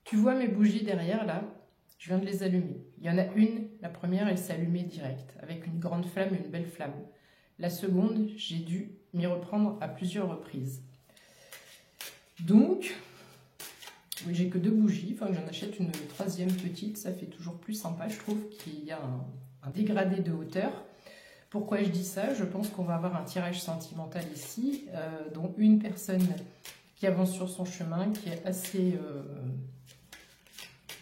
Tu vois mes bougies derrière là? Je viens de les allumer. Il y en a une, la première, elle s'est allumée direct, avec une grande flamme, une belle flamme. La seconde, j'ai dû m'y reprendre à plusieurs reprises. Donc, oui, j'ai que 2 bougies, enfin j'en achète une troisième petite, ça fait toujours plus sympa, je trouve qu'il y a un dégradé de hauteur. Pourquoi je dis ça? Je pense qu'on va avoir un tirage sentimental ici, dont une personne qui avance sur son chemin, qui est assez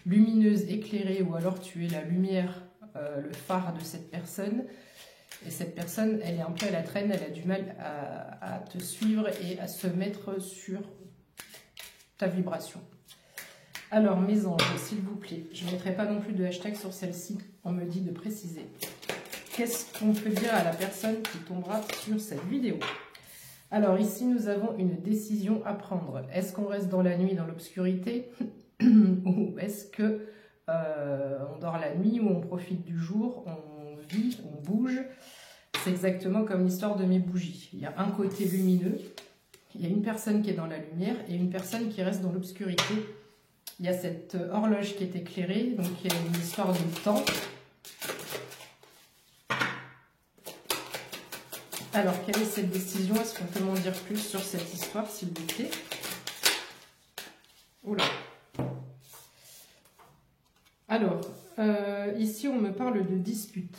lumineuse, éclairée, ou alors tu es la lumière, le phare de cette personne. Et cette personne, elle est un peu à la traîne, elle a du mal à te suivre et à se mettre sur ta vibration. Alors, mes anges, s'il vous plaît, je ne mettrai pas non plus de hashtag sur celle-ci, on me dit de préciser. Qu'est-ce qu'on peut dire à la personne qui tombera sur cette vidéo? Alors, ici, nous avons une décision à prendre. Est-ce qu'on reste dans la nuit, dans l'obscurité, ou est-ce que on dort la nuit, ou on profite du jour, on vit, on bouge? C'est exactement comme l'histoire de mes bougies. Il y a un côté lumineux, il y a une personne qui est dans la lumière et une personne qui reste dans l'obscurité. Il y a cette horloge qui est éclairée, donc il y a une histoire de temps. Alors, quelle est cette décision? Est-ce qu'on peut m'en dire plus sur cette histoire, s'il vous plaît? Oula. Alors, ici, on me parle de dispute.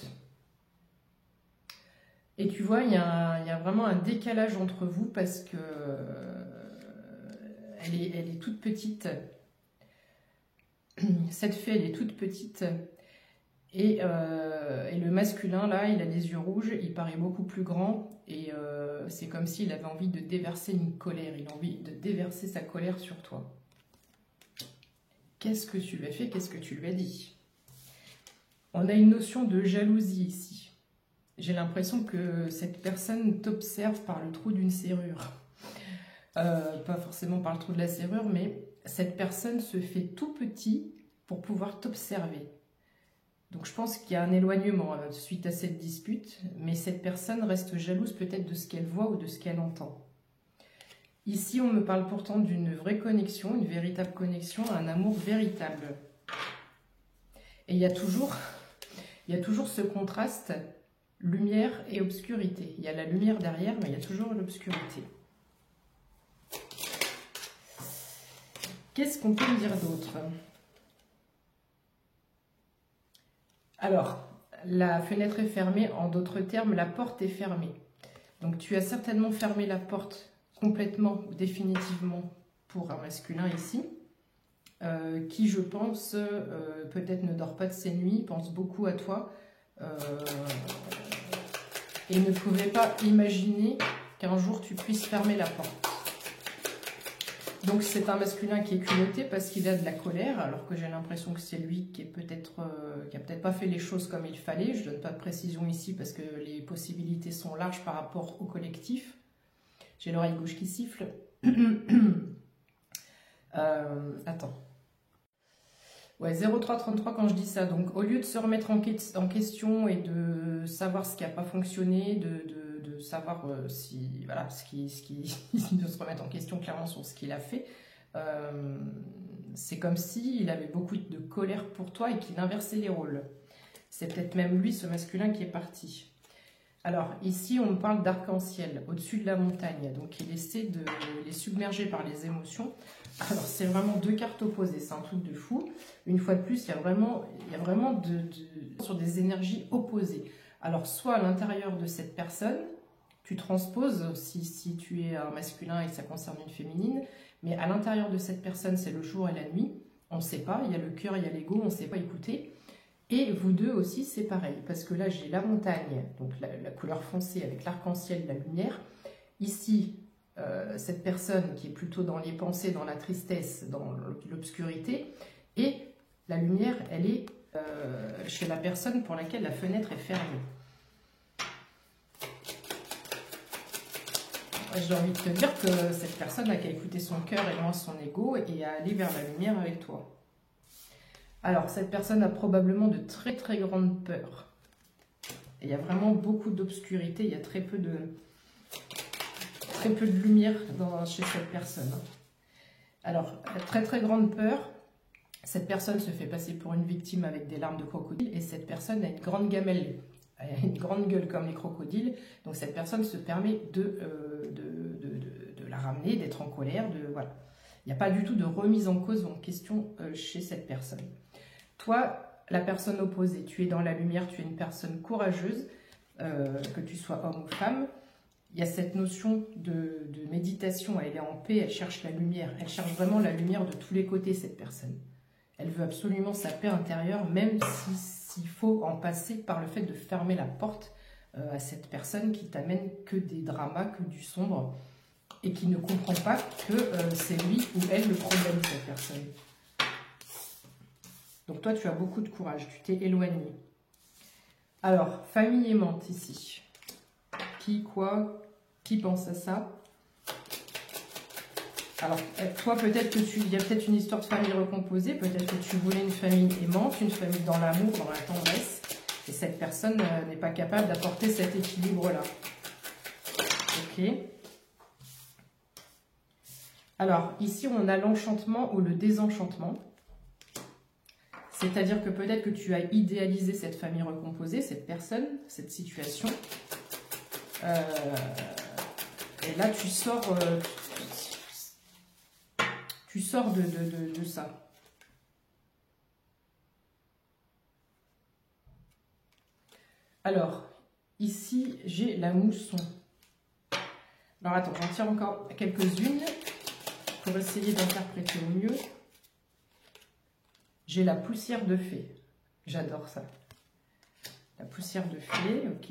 Et tu vois, il y a vraiment un décalage entre vous parce que elle est toute petite. Cette fée, elle est toute petite. Et le masculin, là, il a les yeux rouges, il paraît beaucoup plus grand. Et c'est comme s'il avait envie de déverser une colère. Il a envie de déverser sa colère sur toi. Qu'est-ce que tu lui as fait? Qu'est-ce que tu lui as dit? On a une notion de jalousie ici. J'ai l'impression que cette personne t'observe par le trou d'une serrure. Pas forcément par le trou de la serrure, mais cette personne se fait tout petit pour pouvoir t'observer. Donc je pense qu'il y a un éloignement suite à cette dispute, mais cette personne reste jalouse peut-être de ce qu'elle voit ou de ce qu'elle entend. Ici, on me parle pourtant d'une vraie connexion, une véritable connexion, un amour véritable. Et il y a toujours ce contraste lumière et obscurité. Il y a la lumière derrière, mais il y a toujours l'obscurité. Qu'est-ce qu'on peut me dire d'autre? Alors, la fenêtre est fermée. En d'autres termes, la porte est fermée. Donc, tu as certainement fermé la porte complètement ou définitivement pour un masculin ici, qui, je pense, peut-être ne dort pas de ses nuits, pense beaucoup à toi, et ne pouvait pas imaginer qu'un jour tu puisses fermer la porte. Donc c'est un masculin qui est culotté parce qu'il a de la colère, alors que j'ai l'impression que c'est lui qui a peut-être pas fait les choses comme il fallait. Je ne donne pas de précision ici parce que les possibilités sont larges par rapport au collectif. J'ai l'oreille gauche qui siffle. Attends. Ouais, 0333 quand je dis ça. Donc, au lieu de se remettre en question et de savoir ce qui n'a pas fonctionné, de savoir de se remettre en question clairement sur ce qu'il a fait, c'est comme s'il avait beaucoup de colère pour toi et qu'il inversait les rôles. C'est peut-être même lui, ce masculin, qui est parti. Alors, ici, on me parle d'arc-en-ciel au-dessus de la montagne. Donc, il essaie de les submerger par les émotions. Alors, c'est vraiment 2 cartes opposées. C'est un truc de fou. Une fois de plus, il y a vraiment sur des énergies opposées. Alors, soit à l'intérieur de cette personne, tu transposes, si tu es un masculin et que ça concerne une féminine, mais à l'intérieur de cette personne, c'est le jour et la nuit. On ne sait pas. Il y a le cœur, il y a l'ego, on ne sait pas écouter. Et vous deux aussi, c'est pareil, parce que là, j'ai la montagne, donc la couleur foncée avec l'arc-en-ciel, la lumière. Ici, cette personne qui est plutôt dans les pensées, dans la tristesse, dans l'obscurité. Et la lumière, elle est chez la personne pour laquelle la fenêtre est fermée. J'ai envie de te dire que cette personne n'a qu'à écouter son cœur et moins son ego et à aller vers la lumière avec toi. Alors, cette personne a probablement de très très grandes peurs. Et il y a vraiment beaucoup d'obscurité, il y a très peu de lumière chez cette personne. Alors, très très grande peur, Cette personne se fait passer pour une victime avec des larmes de crocodile et cette personne a une grande gamelle, une grande gueule comme les crocodiles. Donc cette personne se permet de la ramener, d'être en colère. Voilà. Il n'y a pas du tout de remise en cause ou en question chez cette personne. Toi, la personne opposée, tu es dans la lumière, tu es une personne courageuse, que tu sois homme ou femme. Il y a cette notion de méditation, elle est en paix, elle cherche la lumière. Elle cherche vraiment la lumière de tous les côtés, cette personne. Elle veut absolument sa paix intérieure, même s'il faut en passer par le fait de fermer la porte à cette personne qui t'amène que des dramas, que du sombre, et qui ne comprend pas que c'est lui ou elle le problème, cette personne. Donc toi, tu as beaucoup de courage, tu t'es éloigné. Alors, famille aimante ici. Qui, quoi, qui pense à ça? Alors, toi, peut-être que il y a peut-être une histoire de famille recomposée, peut-être que tu voulais une famille aimante, une famille dans l'amour, dans la tendresse, et cette personne n'est pas capable d'apporter cet équilibre-là. Ok. Alors, ici, on a l'enchantement ou le désenchantement. C'est-à-dire que peut-être que tu as idéalisé cette famille recomposée, cette personne, cette situation. Et là, tu sors de ça. Alors, ici, j'ai la mousson. Alors, attends, j'en tire encore quelques-unes pour essayer d'interpréter au mieux. J'ai la poussière de fée. J'adore ça. La poussière de fée, ok.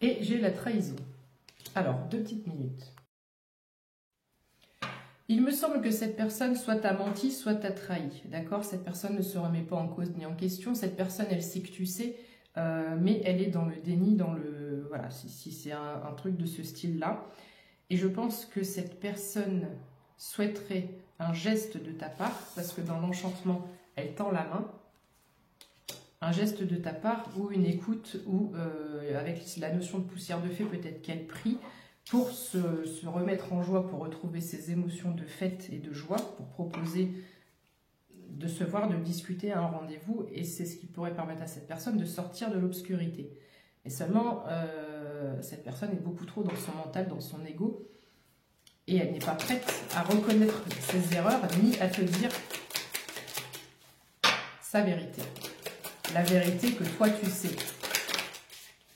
Et j'ai la trahison. Alors, 2 petites minutes. Il me semble que cette personne soit t'a menti, soit t'a trahi. D'accord? Cette personne ne se remet pas en cause ni en question. Cette personne, elle sait que tu sais, mais elle est dans le déni, dans le... Voilà, si c'est un truc de ce style-là. Et je pense que cette personne souhaiterait un geste de ta part, parce que dans l'enchantement, elle tend la main. Un geste de ta part ou une écoute ou avec la notion de poussière de fée, peut-être qu'elle prie pour se remettre en joie, pour retrouver ses émotions de fête et de joie, pour proposer de se voir, de discuter à un rendez-vous. Et c'est ce qui pourrait permettre à cette personne de sortir de l'obscurité. Et seulement, cette personne est beaucoup trop dans son mental, dans son ego. Et elle n'est pas prête à reconnaître ses erreurs, ni à te dire sa vérité. La vérité que toi tu sais.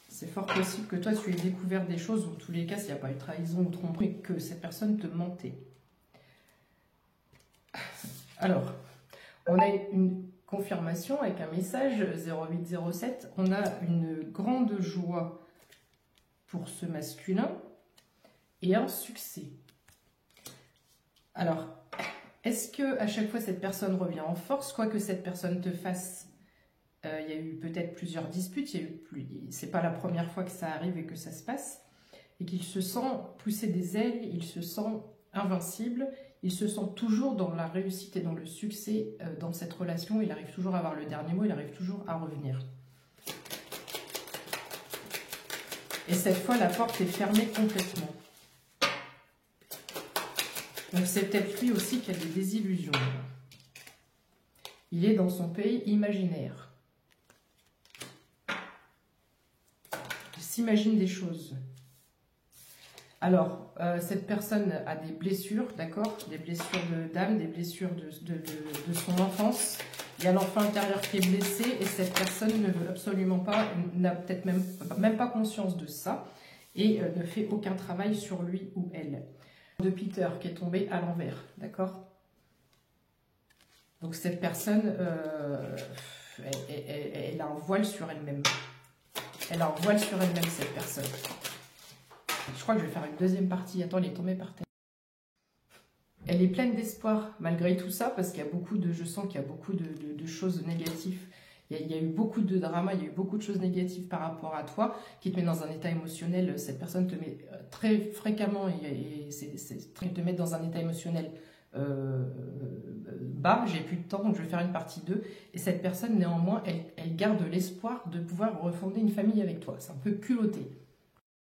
C'est fort possible que toi tu aies découvert des choses, ou en tous les cas, s'il n'y a pas eu trahison ou tromperie, que cette personne te mentait. Alors, on a une confirmation avec un message 0807. On a une grande joie pour ce masculin et un succès. Alors, est-ce que à chaque fois cette personne revient en force, quoi que cette personne te fasse? Il y a eu peut-être plusieurs disputes, c'est pas la première fois que ça arrive et que ça se passe, et qu'il se sent pousser des ailes, il se sent invincible, il se sent toujours dans la réussite et dans le succès dans cette relation, il arrive toujours à avoir le dernier mot, il arrive toujours à revenir. Et cette fois, la porte est fermée complètement. Donc c'est peut-être lui aussi qui a des désillusions. Il est dans son pays imaginaire. Il s'imagine des choses. Alors, cette personne a des blessures, d'accord? Des blessures d'âme, des blessures de son enfance. Il y a l'enfant intérieur qui est blessé et cette personne ne veut absolument pas, n'a peut-être même pas conscience de ça et ne fait aucun travail sur lui ou elle. De Peter qui est tombé à l'envers, d'accord? Donc cette personne, elle a un voile sur elle-même. Elle a un voile sur elle-même, cette personne. Je crois que je vais faire une deuxième partie. Attends, elle est tombée par terre. Elle est pleine d'espoir malgré tout ça, parce qu'il y a beaucoup de, je sens qu'il y a beaucoup de choses négatives. Il y a eu beaucoup de drama, il y a eu beaucoup de choses négatives par rapport à toi, qui te met dans un état émotionnel. Cette personne te met très fréquemment, et te met dans un état émotionnel bas. J'ai plus de temps, donc je vais faire une partie 2. Et cette personne, néanmoins, elle garde l'espoir de pouvoir refonder une famille avec toi. C'est un peu culotté.